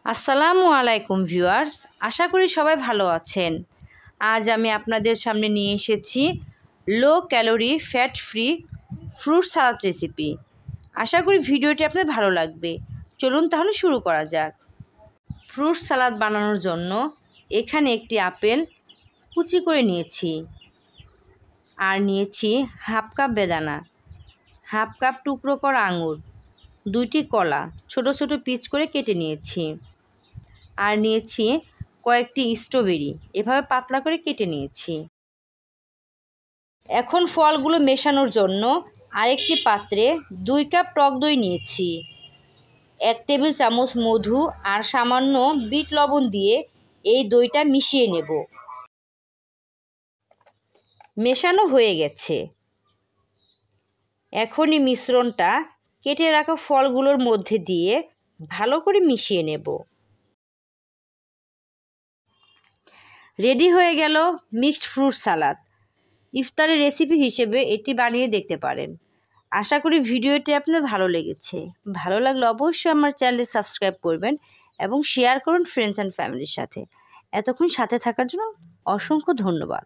আসসালামু আলাইকুম ভিউয়ার্স, আশা করি সবাই ভালো আছেন। আজ আমি আপনাদের সামনে নিয়ে এসেছি low calorie fat free fruit salad recipe. আশা করি ভিডিওটি আপনাদের ভালো লাগবে। চলুন তাহলে শুরু করা যাক। ফ্রুট সালাদ বানানোর জন্য এখানে একটি আপেল কুচি করে নিয়েছি, আর নিয়েছি হাফ কাপ বেদানা, হাফ কাপ টুকরো করা আঙুর, 2টি কলা ছোট ছোট পিস করে কেটে নিয়েছি, আর নিয়েছি কয়েকটি স্ট্রবেরি এভাবে পাতলা করে কেটে নিয়েছি। এখন ফলগুলো মেশানোর জন্য আরেকটি পাত্রে 2 কাপ টক দই নিয়েছি, 1 টেবিল চামচ মধু আর সামান্য বিট লবণ দিয়ে এই দইটা মিশিয়ে নেব। মেশানো হয়ে গেছে। এখনই মিশ্রণটা কেটে রাখা ফলগুলোর মধ্যে দিয়ে ভালো করে মিশিয়ে নেব। রেডি হয়ে গেল মিক্সড ফ্রুট সালাদ। ইফতারের রেসিপি হিসেবে এটি বানিয়ে দেখতে পারেন। আশা করি ভিডিওটি আপনার ভালো লেগেছে। ভালো লাগলে অবশ্যই আমার চ্যানেলটি সাবস্ক্রাইব করবেন এবং শেয়ার করুন ফ্রেন্ডস অ্যান্ড ফ্যামিলির সাথে। এতক্ষণ সাথে থাকার জন্য অসংখ্য ধন্যবাদ।